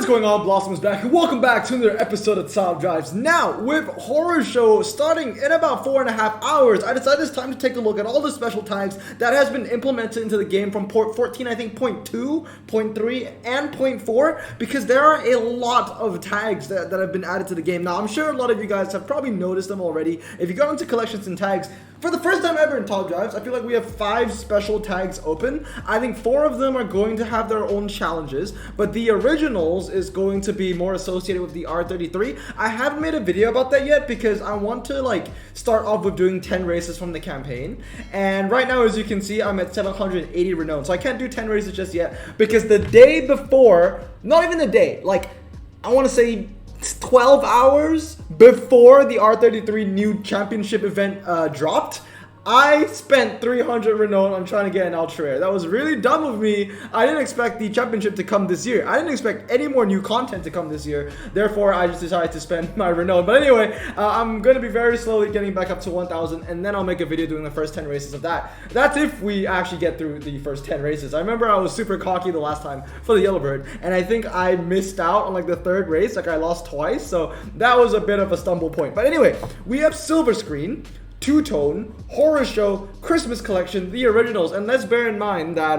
What is going on, Blossom's back, and welcome back to another episode of Top Drives. Now, with Horror Show starting in about 4.5 hours, I decided it's time to take a look at all the special tags that has been implemented into the game from port 14, I think, point 2, point 3, and point 4, because there are a lot of tags that have been added to the game. Now, I'm sure a lot of you guys have probably noticed them already. If you go into collections and tags, for the first time ever in Top Drives, I feel like we have 5 special tags open. I think 4 of them are going to have their own challenges, but the originals is going to be more associated with the R33. I haven't made a video about that yet because I want to start off with doing 10 races from the campaign. And right now, as you can see, I'm at 780 renown, so I can't do 10 races just yet because the day before, not even the day, I want to say 12 hours before the R33 new championship event dropped, I spent 300 renown on trying to get an ultra rare. That was really dumb of me. I didn't expect the championship to come this year. I didn't expect any more new content to come this year. Therefore, I just decided to spend my renown. But anyway, I'm going to be very slowly getting back up to 1,000, and then I'll make a video doing the first 10 races of that. That's if we actually get through the first 10 races. I remember I was super cocky the last time for the Yellowbird, and I think I missed out on the third race. I lost twice, so that was a bit of a stumble point. But anyway, we have Silver Screen, Two-Tone, Horror Show, Christmas Collection, the originals, and let's bear in mind that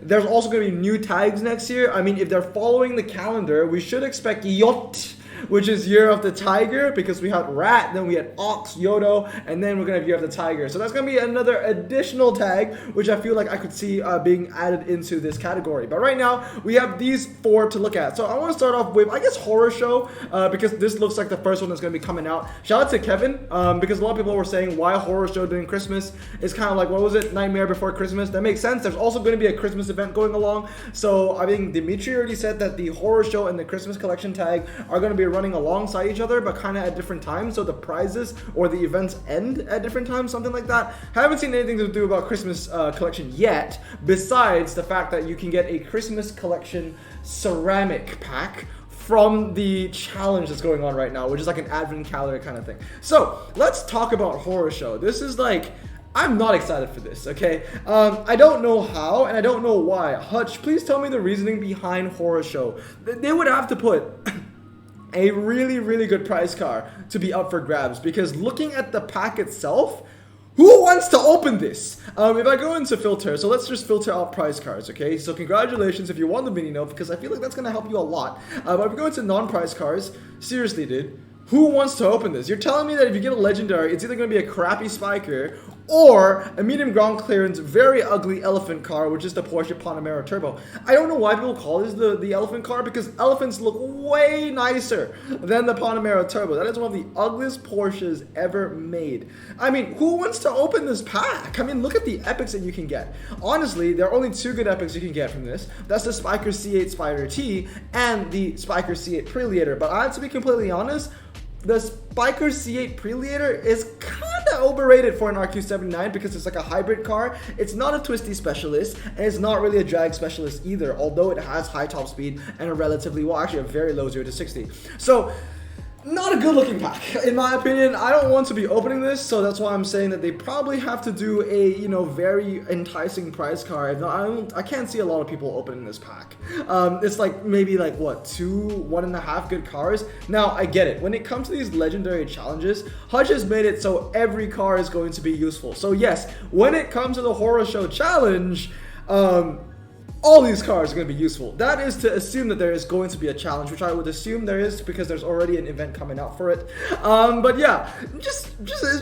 there's also going to be new tags next year. I mean, if they're following the calendar, we should expect Yacht, which is Year of the Tiger, because we had Rat, then we had Ox, Yodo, and then we're going to have Year of the Tiger. So that's going to be another additional tag, which I feel like I could see being added into this category. But right now, we have these 4 to look at. So I want to start off with, I guess, Horror Show, because this looks like the first one that's going to be coming out. Shout out to Kevin, because a lot of people were saying, why Horror Show during Christmas? It's kind of like, what was it, Nightmare Before Christmas? That makes sense. There's also going to be a Christmas event going along. So I think Dimitri already said that the Horror Show and the Christmas Collection tag are going to be running alongside each other, but kind of at different times, so the prizes or the events end at different times, something like that. Haven't seen anything to do about Christmas collection yet, besides the fact that you can get a Christmas collection ceramic pack from the challenge that's going on right now, which is like an advent calendar kind of thing. So let's talk about Horror Show. This is I'm not excited for this, okay? I don't know how, and I don't know why. Hutch, please tell me the reasoning behind Horror Show. They would have to put a really, really good prize car to be up for grabs, because looking at the pack itself, who wants to open this? If I go into filter, so let's just filter out prize cards, okay? So congratulations if you won the mini note, because I feel like that's going to help you a lot. But if we go into non-prize cards, seriously, dude, who wants to open this? You're telling me that if you get a legendary, it's either going to be a crappy spiker or a medium ground clearance, very ugly elephant car, which is the Porsche Panamera Turbo. I don't know why people call this the elephant car, because elephants look way nicer than the Panamera Turbo. That is one of the ugliest Porsches ever made. I mean, who wants to open this pack? I mean, look at the epics that you can get. Honestly, there are only 2 good epics you can get from this. That's the Spiker C8 Spider T and the Spiker C8 Preleator. But I have to be completely honest, the Spiker C8 Preleator is kind of overrated for an RQ79 because it's like a hybrid car. It's not a twisty specialist, and it's not really a drag specialist either, although it has high top speed and a relatively, well, actually a very low 0 to 60. So, not a good looking pack, in my opinion. I don't want to be opening this, so that's why I'm saying that they probably have to do a, very enticing prize car. If not, I can't see a lot of people opening this pack. It's maybe what, 2, 1.5 good cars. Now, I get it. When it comes to these legendary challenges, Hutch has made it so every car is going to be useful. So yes, when it comes to the Horror Show challenge, all these cars are going to be useful. That is to assume that there is going to be a challenge, which I would assume there is because there's already an event coming out for it. But yeah, it's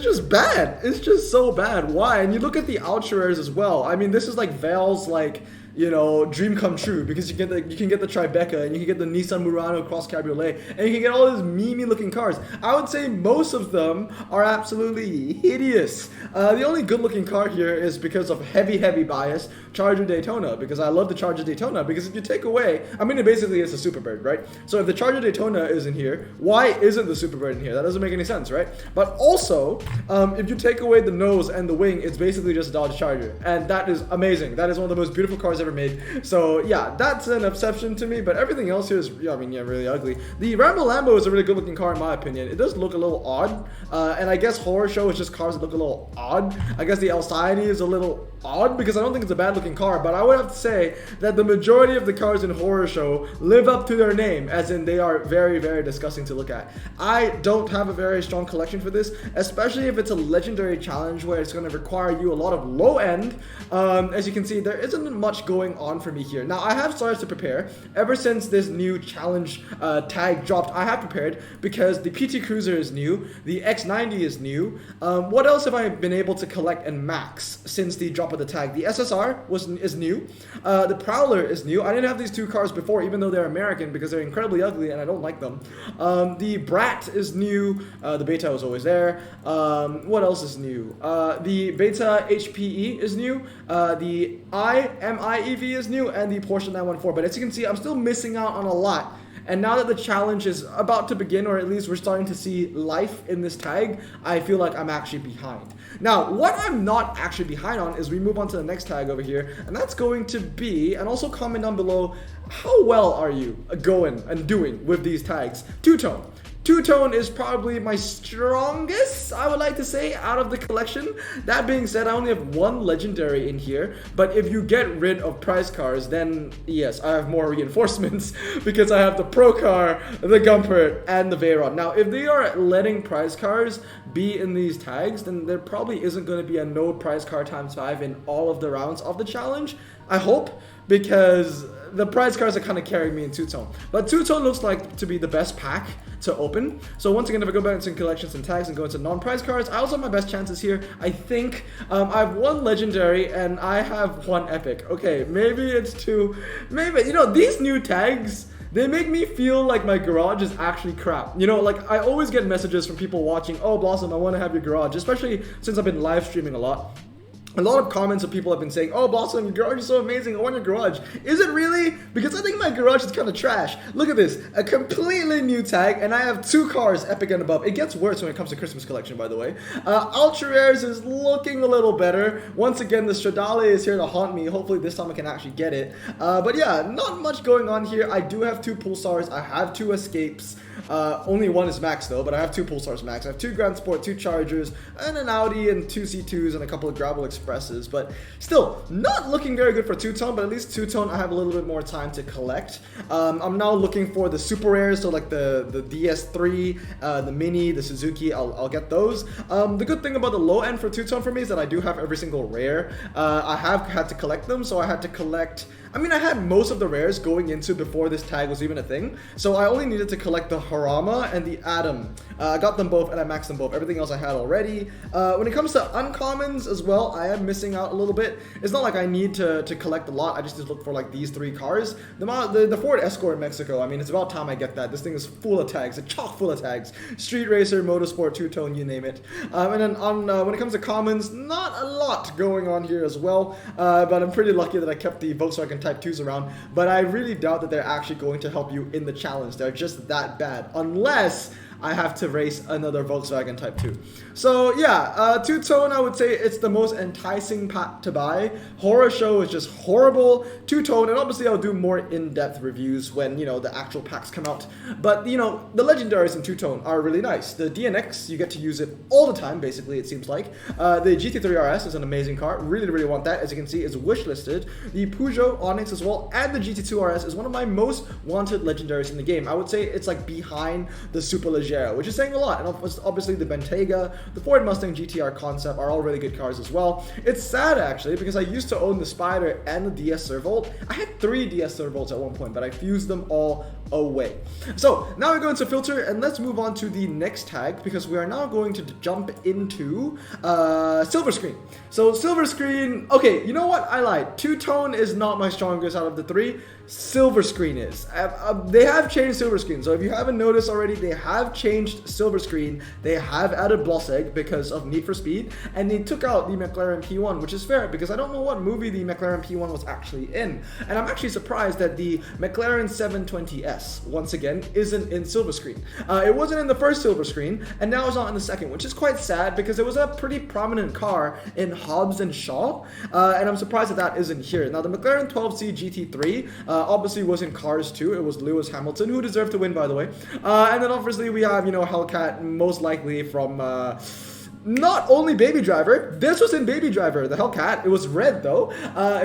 just bad. It's just so bad. Why? And you look at the ultra rares as well. I mean, this is like Val's dream come true, because you can get the Tribeca, and you can get the Nissan Murano Cross Cabriolet, and you can get all these meme looking cars. I would say most of them are absolutely hideous. The only good looking car here is, because of heavy bias, Charger Daytona, because I love the Charger Daytona, because if you take away, I mean, it basically is a Superbird, right? So if the Charger Daytona isn't here, why isn't the Superbird in here? That doesn't make any sense, right? But also, if you take away the nose and the wing, it's basically just a Dodge Charger, and that is amazing. That is one of the most beautiful cars cars ever made. So yeah, that's an exception to me, but everything else here is, yeah, I mean, yeah, really ugly. The Rambo Lambo is a really good looking car in my opinion. It does look a little odd, and I guess Horror Show is just cars that look a little odd. I guess the Alcyone is a little odd because I don't think it's a bad looking car, but I would have to say that the majority of the cars in Horror Show live up to their name, as in they are very, very disgusting to look at. I don't have a very strong collection for this, especially if it's a legendary challenge where it's going to require you a lot of low end. As you can see, there isn't much going on for me here. Now, I have started to prepare. Ever since this new challenge tag dropped, I have prepared because the PT Cruiser is new, the X90 is new. What else have I been able to collect and max since the drop of the tag? The SSR is new. The Prowler is new. I didn't have these two cars before, even though they're American, because they're incredibly ugly and I don't like them. The Brat is new. The Beta was always there. What else is new? The Beta HPE is new. The MIEV is new, and the Porsche 914. But as you can see, I'm still missing out on a lot. And now that the challenge is about to begin, or at least we're starting to see life in this tag, I feel like I'm actually behind. Now, what I'm not actually behind on is we move on to the next tag over here, and that's going to be, and also comment down below, how well are you going and doing with these tags? Two-tone. Two-tone is probably my strongest, I would like to say, out of the collection. That being said, I only have one legendary in here, but if you get rid of prize cars, then yes, I have more reinforcements because I have the Pro Car, the Gumpert, and the Veyron. Now, if they are letting prize cars be in these tags, then there probably isn't going to be a no prize car ×5 in all of the rounds of the challenge. I hope, because the prize cars are kind of carrying me in two-tone. But two-tone looks like to be the best pack to open. So once again, if I go back into collections and tags and go into non-prize cards, I also have my best chances here. I think I have one legendary and I have one epic. Okay, maybe it's two. Maybe, you know, these new tags, they make me feel like my garage is actually crap. You know, like I always get messages from people watching, oh Blossom, I want to have your garage, especially since I've been live streaming a lot. A lot of comments of people have been saying, oh Blossom, your garage is so amazing, I want your garage. Is it really? Because I think my garage is kind of trash. Look at this, a completely new tag, and I have two cars, epic and above. It gets worse when it comes to Christmas collection, by the way. Ultra Rares is looking a little better. Once again, the Stradale is here to haunt me. Hopefully this time I can actually get it. But yeah, not much going on here. I do have two Pulsars, I have two Escapes. Only one is max though, but I have two Pulsars max. I have two Grand Sport, two Chargers, and an Audi, and two C2s, and a couple of Gravel Expresses. But still, not looking very good for two-tone, but at least two-tone I have a little bit more time to collect. I'm now looking for the super rares, so like the DS3, the Mini, the Suzuki, I'll get those. The good thing about the low end for two-tone for me is that I do have every single rare. I have had to collect them, so I had to collect... I mean, I had most of the rares going into before this tag was even a thing, so I only needed to collect the Harama and the Atom. I got them both and I maxed them both. Everything else I had already. When it comes to uncommons as well, I am missing out a little bit. It's not like I need to collect a lot. I just need to look for like these three cars. The Ford Escort in Mexico, I mean, it's about time I get that. This thing is full of tags. It's chock full of tags. Street Racer, Motorsport, two-tone, you name it. And then when it comes to commons, not a lot going on here as well. But I'm pretty lucky that I kept the Volkswagen Type 2s around, but I really doubt that they're actually going to help you in the challenge. They're just that bad, unless I have to race another Volkswagen Type 2. So yeah, two-tone, I would say it's the most enticing pack to buy. Horror Show is just horrible. Two-tone, and obviously I'll do more in-depth reviews when, you know, the actual packs come out. But, you know, the legendaries in two-tone are really nice. The DNX, you get to use it all the time, basically, it seems like. The GT3 RS is an amazing car. Really, really want that. As you can see, it's wishlisted. The Peugeot Onyx as well, and the GT2 RS is one of my most wanted legendaries in the game. I would say it's like behind the Superleggera, which is saying a lot. And obviously the Bentayga, the Ford Mustang GTR Concept are all really good cars as well. It's sad actually, because I used to own the Spider and the DS Servolt. I had 3 DS Servolts at one point, but I fused them all away. So now we go into filter, and let's move on to the next tag, because we are now going to jump into silver screen. So silver screen, okay, you know what? I lied. Two-tone is not my strongest out of the 3. Silver screen is. They have changed silver screen. So if you haven't noticed already, they have changed silver screen. They have added Blosseg because of Need for Speed, and they took out the McLaren P1, which is fair because I don't know what movie the McLaren P1 was actually in. And I'm actually surprised that the McLaren 720S, once again, isn't in silver screen. It wasn't in the first silver screen, and now it's not in the second, which is quite sad because it was a pretty prominent car in Hobbs and Shaw, and I'm surprised that that isn't here. Now, the McLaren 12C GT3 obviously was in Cars 2. It was Lewis Hamilton, who deserved to win, by the way. And then obviously we have, you know, Hellcat, most likely from not only Baby Driver. This was in Baby Driver, the Hellcat. It was red though.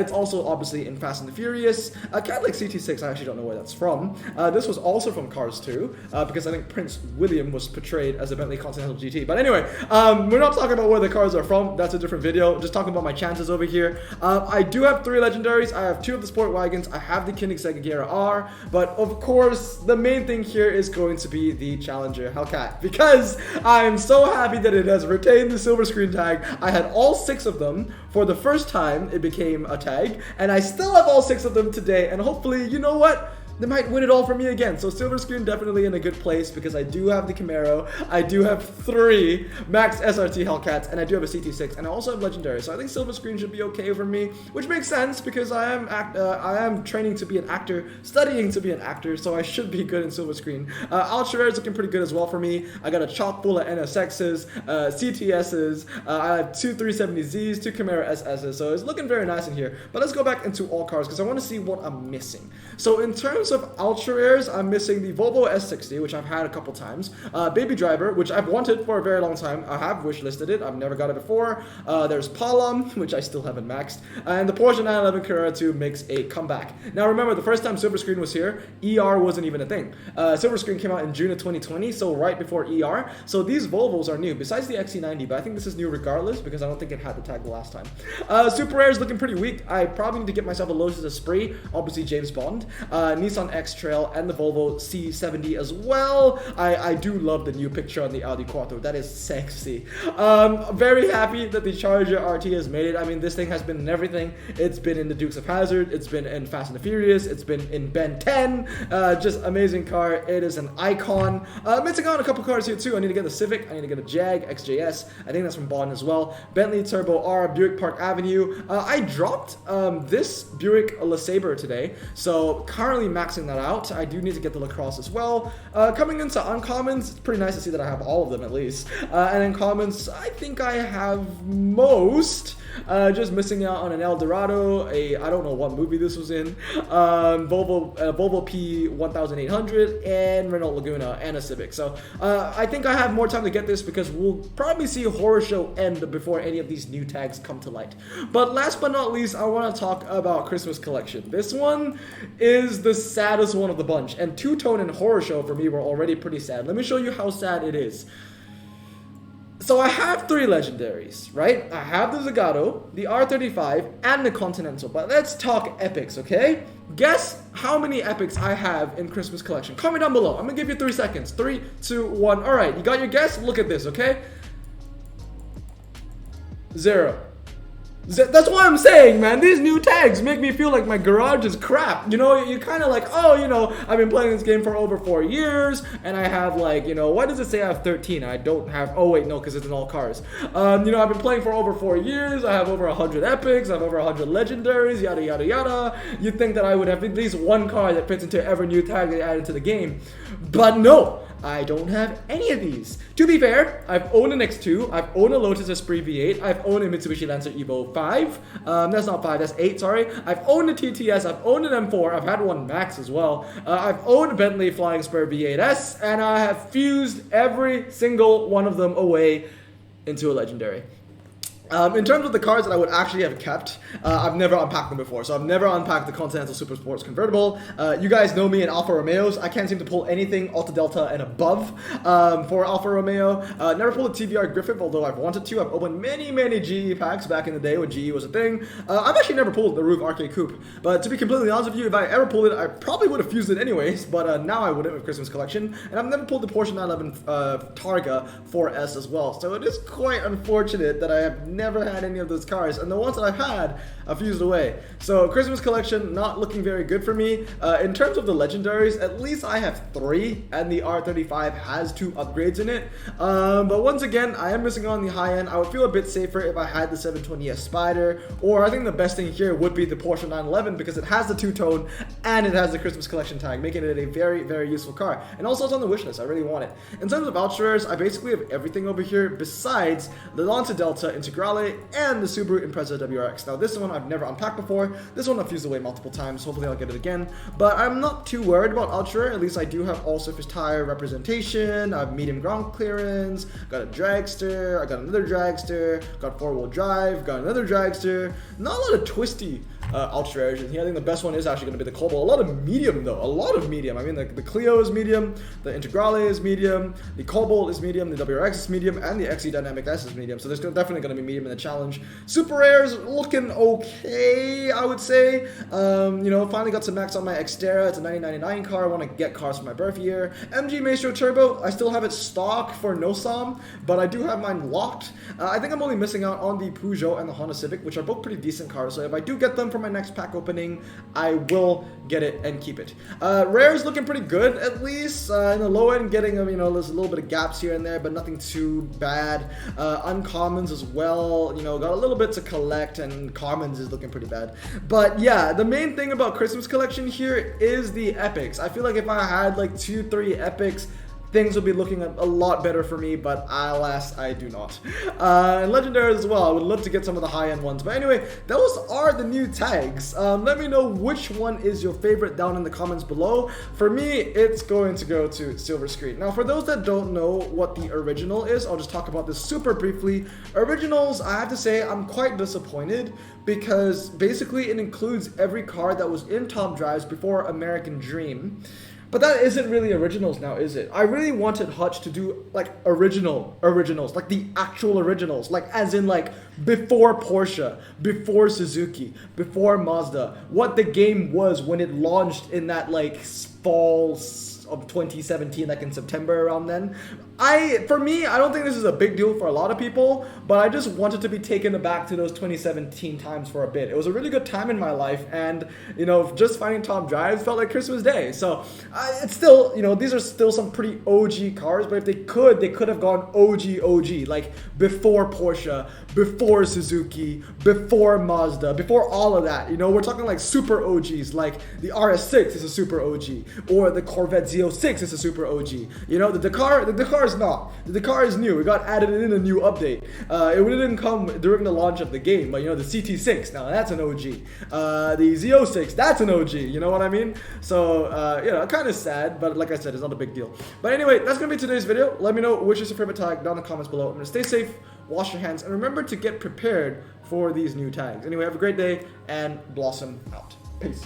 It's also obviously in Fast and the Furious. Cadillac CT6, I actually don't know where that's from. This was also from Cars 2, because I think Prince William was portrayed as a Bentley Continental GT. But anyway, we're not talking about where the cars are from. That's a different video. Just talking about my chances over here. I do have 3 legendaries. I have 2 of the Sport Wagons. I have the Koenigsegg Agera R. But of course, the main thing here is going to be the Challenger Hellcat, because I'm so happy that it has retained the silver screen tag. I had all 6 of them for the first time it became a tag, and I still have all 6 of them today, and hopefully, you know what? They might win it all for me again. So silver screen definitely in a good place because I do have the Camaro, I do have 3 Max SRT Hellcats, and I do have a CT6, and I also have legendary. So I think silver screen should be okay for me, which makes sense because I am training to be an actor, studying to be an actor, so I should be good in silver screen. Ultra Rare is looking pretty good as well for me. I got a chock full of NSXs, CTSs. I have 2 370Zs, 2 Camaro SSs, so it's looking very nice in here. But let's go back into all cars because I want to see what I'm missing. So in terms of ultra rares, I'm missing the Volvo S60, which I've had a couple times, Baby Driver, which I've wanted for a very long time. I have wishlisted it. I've never got it before. There's Palom, which I still haven't maxed, and the Porsche 911 Carrera 2 makes a comeback. Now remember, the first time silver screen was here, ER wasn't even a thing. Silver screen came out in June of 2020, so right before ER. So these Volvos are new, besides the XC90, but I think this is new regardless because I don't think it had the tag the last time. Super Rare is looking pretty weak. I probably need to get myself a Lotus Esprit, obviously James Bond, Nissan X-Trail, and the Volvo C70 as well. I do love the new picture on the Audi Quattro. That is sexy. Very happy that the Charger RT has made it. I mean, this thing has been in everything. It's been in the Dukes of Hazzard. It's been in Fast and the Furious. It's been in Ben 10. Just amazing car. It is an icon. Missing out on a couple cars here too. I need to get the Civic. I need to get a Jag XJS. I think that's from Bond as well. Bentley Turbo R, Buick Park Avenue. I dropped this Buick LeSabre today, so currently maxing that out. I do need to get the LaCrosse as well. Coming into uncommons, it's pretty nice to see that I have all of them at least. And in commons, I think I have most. Just missing out on an Eldorado, I don't know what movie this was in, Volvo P1800, and Renault Laguna, and a Civic. So I think I have more time to get this because we'll probably see a horror show end before any of these new tags come to light. But last but not least, I want to talk about Christmas collection. This one is the saddest one of the bunch, and Two-Tone and Horror Show for me were already pretty sad. Let me show you how sad it is. So I have 3 legendaries, right? I have the Zagato, the R35, and the Continental. But let's talk epics, okay? Guess how many epics I have in Christmas collection. Comment down below. I'm gonna give you 3 seconds. 3, 2, 1. All right, you got your guess? Look at this, okay? 0. That's what I'm saying, man. These new tags make me feel like my garage is crap. You know, you're kind of like, oh, you know, I've been playing this game for over 4 years, and I have like, you know, why does it say I have 13? I don't have, oh wait, no, because it's in all cars. You know, I've been playing for over 4 years. I have over 100 epics. I have over 100 legendaries, yada, yada, yada. You'd think that I would have at least one car that fits into every new tag they added to the game. But no. I don't have any of these. To be fair, I've owned an X2, I've owned a Lotus Esprit V8, I've owned a Mitsubishi Lancer Evo 5, that's not 5, that's 8, sorry. I've owned a TTS, I've owned an M4, I've had one Max as well. I've owned a Bentley Flying Spur V8S, and I have fused every single one of them away into a legendary. In terms of the cars that I would actually have kept, I've never unpacked them before. So I've never unpacked the Continental Super Sports convertible. You guys know me in Alfa Romeos. I can't seem to pull anything Alta Delta and above for Alfa Romeo. Never pulled a TVR Griffith, although I've wanted to. I've opened many GE packs back in the day when GE was a thing. I've actually never pulled the Rogue RK Coupe. But to be completely honest with you, if I ever pulled it, I probably would have fused it anyways. But now I wouldn't with Christmas collection. And I've never pulled the Porsche 911 Targa 4S as well. So it is quite unfortunate that I have never had any of those cars, and the ones that I've had, I've fused away. So Christmas collection not looking very good for me. In terms of the legendaries, at least I have 3, and the R35 has 2 upgrades in it. But once again, I am missing on the high end. I would feel a bit safer if I had the 720S Spider, or I think the best thing here would be the Porsche 911 because it has the two-tone and it has the Christmas collection tag, making it a very, very useful car. And also it's on the wish list. I really want it. In terms of ultra rares, I basically have everything over here besides the Lancia Delta Integrale and the Subaru Impreza WRX. Now this one I've never unpacked before. This one I've fused away multiple times. Hopefully I'll get it again. But I'm not too worried about ultra rare. At least I do have all surface tire representation. I have medium ground clearance. Got a dragster. I got another dragster. Got 4-wheel drive. Got another dragster. Not a lot of twisty ultra rares in here. I think the best one is actually going to be the Cobalt. A lot of medium though. A lot of medium. I mean the Clio is medium. The Integrale is medium. The Cobalt is medium. The WRX is medium. And the XE Dynamic S is medium. So there's definitely going to be medium in the challenge. Super rares looking okay, I would say. You know, finally got some max on my Xterra. It's a 1999 car. I want to get cars for my birth year. MG Maestro Turbo. I still have it stock for no SOM, but I do have mine locked. I think I'm only missing out on the Peugeot and the Honda Civic, which are both pretty decent cars. So if I do get them for my next pack opening, I will get it and keep it. Rares looking pretty good, at least. In the low end, getting them, you know, there's a little bit of gaps here and there, but nothing too bad. Uncommons as well, you know, got a little bit to collect, and commons is looking pretty bad. But yeah, the main thing about Christmas collection here is the epics. I feel like if I had like 2-3 epics, things would be looking a lot better for me, but alas, I do not. And legendaries as well. I would love to get some of the high-end ones. But anyway, those are the new tags. Let me know which one is your favorite down in the comments below. For me, it's going to go to Silver Screen. Now, for those that don't know what the original is, I'll just talk about this super briefly. Originals, I have to say, I'm quite disappointed because basically it includes every car that was in Top Drives before American Dream. But that isn't really originals now, is it? I really wanted Hutch to do like originals, like the actual originals, like as in like before Porsche, before Suzuki, before Mazda, what the game was when it launched in that like fall of 2017, like in September around then. For me, I don't think this is a big deal for a lot of people, but I just wanted to be taken back to those 2017 times for a bit. It was a really good time in my life, and you know, just finding Top Drives felt like Christmas Day. So it's still, you know, these are still some pretty OG cars, but if they could have gone OG, like before Porsche, before Suzuki, before Mazda, before all of that. You know, we're talking like super OGs, like the RS6 is a super OG, or the Corvette Z06 is a super OG. You know, the Dakar is not. The Dakar is new. It got added in a new update. It didn't come during the launch of the game, but you know, the CT6, now that's an OG. The Z06, that's an OG. You know what I mean? So, you know, kind of sad, but like I said, it's not a big deal. But anyway, that's going to be today's video. Let me know which is your favorite tag down in the comments below. I'm going to stay safe, wash your hands, and remember to get prepared for these new tags. Anyway, have a great day, and Blossom out. Peace.